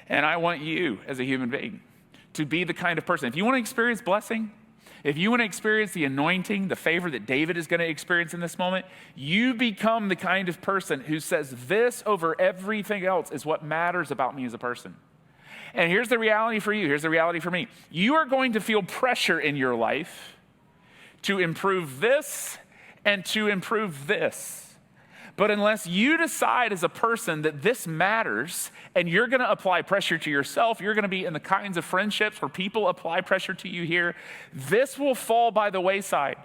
And I want you as a human being to be the kind of person. If you want to experience blessing, if you want to experience the anointing, the favor that David is going to experience in this moment, you become the kind of person who says this over everything else is what matters about me as a person. And here's the reality for you. Here's the reality for me. You are going to feel pressure in your life to improve this and to improve this. But unless you decide as a person that this matters and you're going to apply pressure to yourself, you're going to be in the kinds of friendships where people apply pressure to you here, this will fall by the wayside.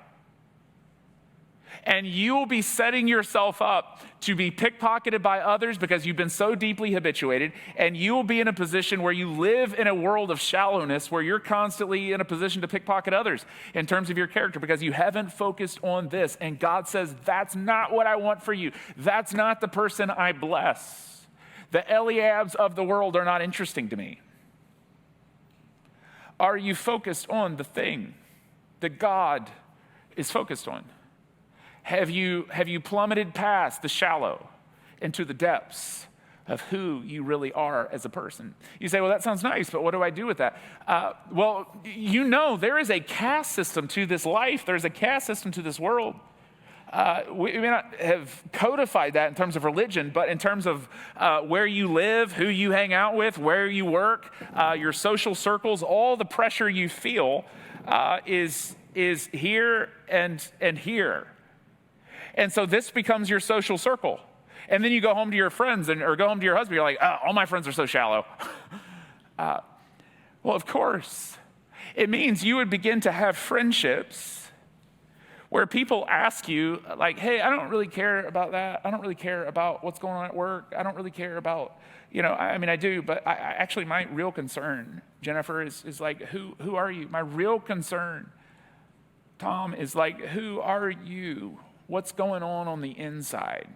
And you will be setting yourself up to be pickpocketed by others because you've been so deeply habituated, and you will be in a position where you live in a world of shallowness where you're constantly in a position to pickpocket others in terms of your character because you haven't focused on this. And God says, that's not what I want for you. That's not the person I bless. The Eliabs of the world are not interesting to me. Are you focused on the thing that God is focused on? Have you plummeted past the shallow into the depths of who you really are as a person? You say, well, that sounds nice, but what do I do with that? Well, you know there is a caste system to this life. There's a caste system to this world. We may not have codified that in terms of religion, but in terms of where you live, who you hang out with, where you work, your social circles, all the pressure you feel is here and here. And so this becomes your social circle. And then you go home to your friends or go home to your husband. You're like, oh, all my friends are so shallow. Well, of course. It means you would begin to have friendships where people ask you, like, hey, I don't really care about that. I don't really care about what's going on at work. I don't really care about, I mean, I do, but actually my real concern, Jennifer, is like, who are you? My real concern, Tom, is like, who are you? What's going on the inside?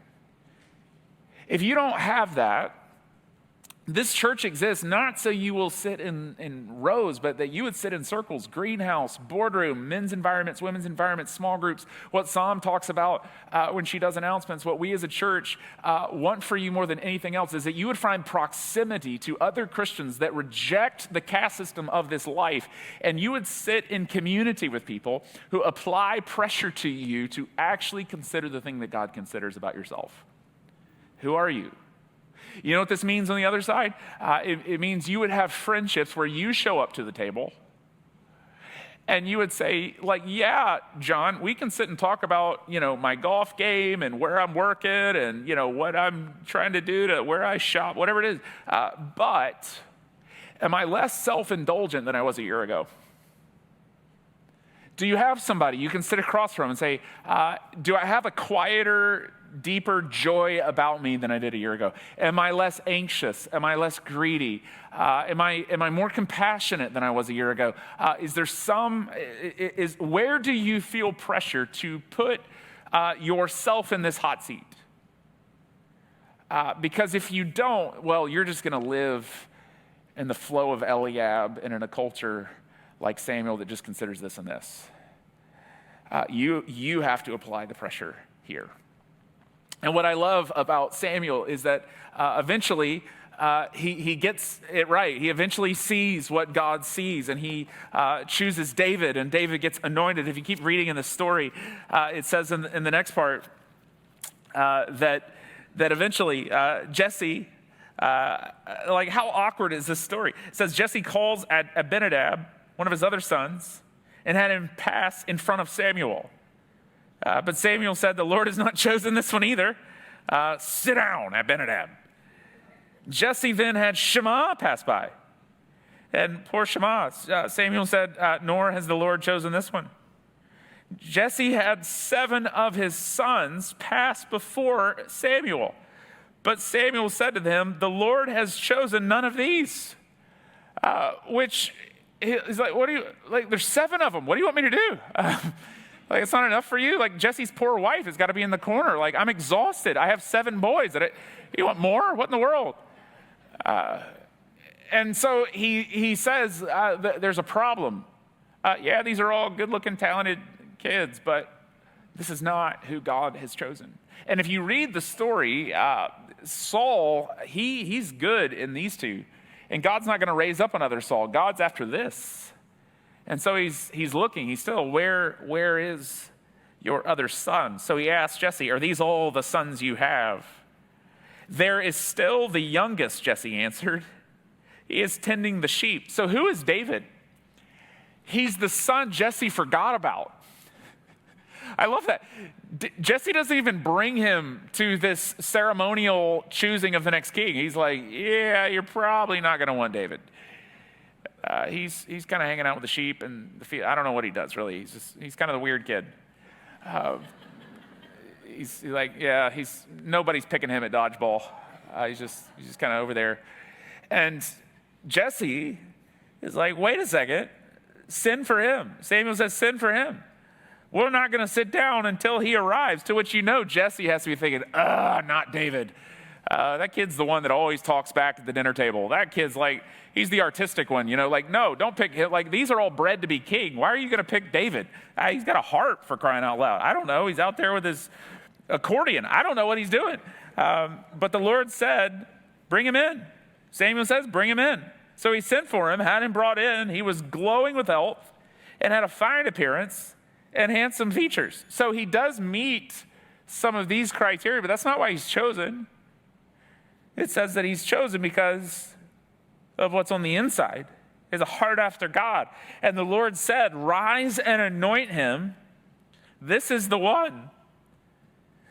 If you don't have that, this church exists not so you will sit in rows, but that you would sit in circles, greenhouse, boardroom, men's environments, women's environments, small groups. What Psalm talks about when she does announcements, what we as a church want for you more than anything else is that you would find proximity to other Christians that reject the caste system of this life, and you would sit in community with people who apply pressure to you to actually consider the thing that God considers about yourself. Who are you? You know what this means on the other side? It means you would have friendships where you show up to the table and you would say, like, yeah, John, we can sit and talk about, my golf game and where I'm working and, what I'm trying to do to where I shop, whatever it is. But am I less self-indulgent than I was a year ago? Do you have somebody you can sit across from and say, do I have a quieter, deeper joy about me than I did a year ago? Am I less anxious? Am I less greedy? Am I more compassionate than I was a year ago? Where do you feel pressure to put yourself in this hot seat? Because if you don't, well, you're just going to live in the flow of Eliab and in a culture like Samuel that just considers this and this. You have to apply the pressure here. And what I love about Samuel is that eventually he gets it right. He eventually sees what God sees, and he chooses David, and David gets anointed. If you keep reading in the story, it says in the next part that eventually Jesse, like how awkward is this story? It says Jesse calls Abinadab, one of his other sons, and had him pass in front of Samuel. But Samuel said, the Lord has not chosen this one either. Sit down, Abinadab. Jesse then had Shammah pass by. And poor Shammah, Samuel said, nor has the Lord chosen this one. Jesse had 7 of his sons pass before Samuel. But Samuel said to them, the Lord has chosen none of these. Which is like, there's 7 of them. What do you want me to do? It's not enough for you? Like, Jesse's poor wife has got to be in the corner. Like, I'm exhausted. I have 7 boys. You want more? What in the world? And so he says there's a problem. Yeah, these are all good-looking, talented kids, but this is not who God has chosen. And if you read the story, Saul, he's good in these two. And God's not going to raise up another Saul. God's after this. And so he's looking. He's still, where is your other son? So he asked Jesse, are these all the sons you have? There is still the youngest, Jesse answered. He is tending the sheep. So who is David? He's the son Jesse forgot about. I love that. Jesse doesn't even bring him to this ceremonial choosing of the next king. He's like, yeah, you're probably not going to want David. He's kind of hanging out with the sheep and the field. I don't know what he does, really. He's kind of the weird kid. He's like, yeah, nobody's picking him at dodgeball. He's just kind of over there. And Jesse is like, wait a second, send for him. Samuel says, send for him. We're not going to sit down until he arrives, to which Jesse has to be thinking, not David. That kid's the one that always talks back at the dinner table. That kid's like, he's the artistic one, like, no, don't pick him. Like, these are all bred to be king. Why are you going to pick David? He's got a harp, for crying out loud. I don't know. He's out there with his accordion. I don't know what he's doing. But the Lord said, bring him in. Samuel says, bring him in. So he sent for him, had him brought in. He was glowing with health and had a fine appearance and handsome features. So he does meet some of these criteria, but that's not why he's chosen. It says that he's chosen because of what's on the inside. He has a heart after God. And the Lord said, rise and anoint him. This is the one.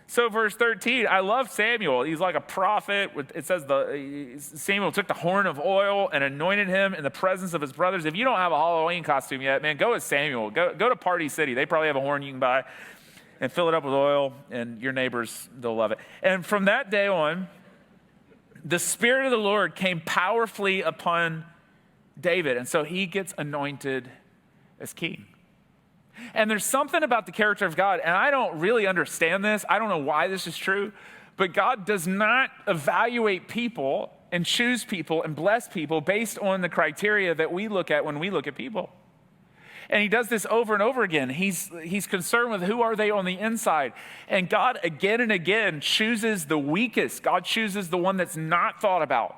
So verse 13, I love Samuel. He's like a prophet. It says Samuel took the horn of oil and anointed him in the presence of his brothers. If you don't have a Halloween costume yet, man, go with Samuel. Go to Party City. They probably have a horn you can buy and fill it up with oil, and your neighbors, they'll love it. And from that day on, the Spirit of the Lord came powerfully upon David, and so he gets anointed as king. And there's something about the character of God, and I don't really understand this. I don't know why this is true, but God does not evaluate people and choose people and bless people based on the criteria that we look at when we look at people. And he does this over and over again. He's concerned with who are they on the inside. And God again and again chooses the weakest. God chooses the one that's not thought about.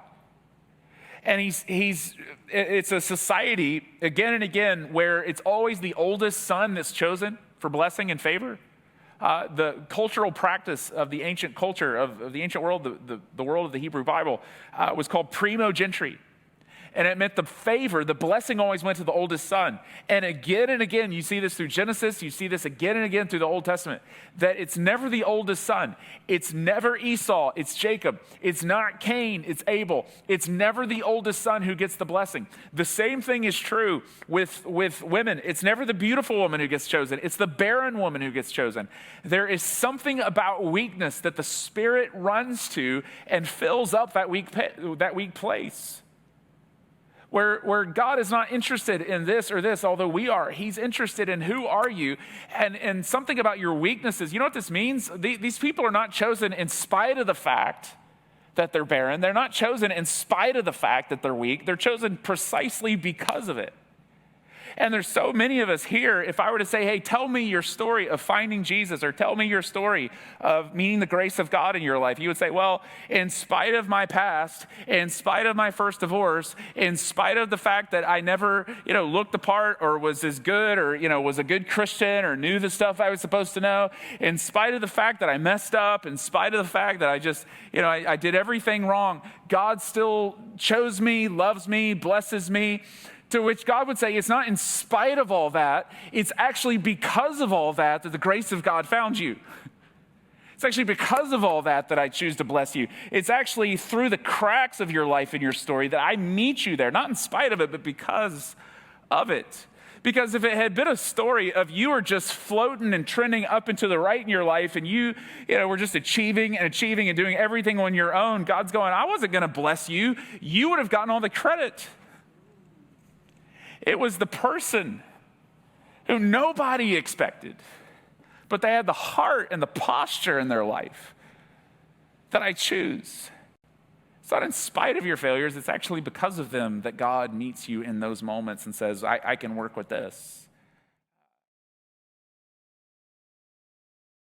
And it's a society, again and again, where it's always the oldest son that's chosen for blessing and favor. The cultural practice of the ancient culture, of the ancient world, the world of the Hebrew Bible, was called primogeniture. And it meant the favor, the blessing always went to the oldest son. And again, you see this through Genesis, you see this again and again through the Old Testament, that it's never the oldest son. It's never Esau, it's Jacob. It's not Cain, it's Abel. It's never the oldest son who gets the blessing. The same thing is true with women. It's never the beautiful woman who gets chosen. It's the barren woman who gets chosen. There is something about weakness that the Spirit runs to and fills up that weak place. Where God is not interested in this or this, although we are. He's interested in who are you and something about your weaknesses. You know what this means? These people are not chosen in spite of the fact that they're barren. They're not chosen in spite of the fact that they're weak. They're chosen precisely because of it. And there's so many of us here, if I were to say, hey, tell me your story of finding Jesus, or tell me your story of meeting the grace of God in your life, you would say, well, in spite of my past, in spite of my first divorce, in spite of the fact that I never, looked the part or was as good or, was a good Christian or knew the stuff I was supposed to know, in spite of the fact that I messed up, in spite of the fact that I just, I did everything wrong, God still chose me, loves me, blesses me. To which God would say, it's not in spite of all that, it's actually because of all that the grace of God found you. It's actually because of all that I choose to bless you. It's actually through the cracks of your life and your story that I meet you there, not in spite of it, but because of it. Because if it had been a story of you were just floating and trending up and to the right in your life, and you were just achieving and doing everything on your own, God's going, I wasn't going to bless you. You would have gotten all the credit. It was the person who nobody expected, but they had the heart and the posture in their life that I choose. It's not in spite of your failures. It's actually because of them that God meets you in those moments and says, I can work with this.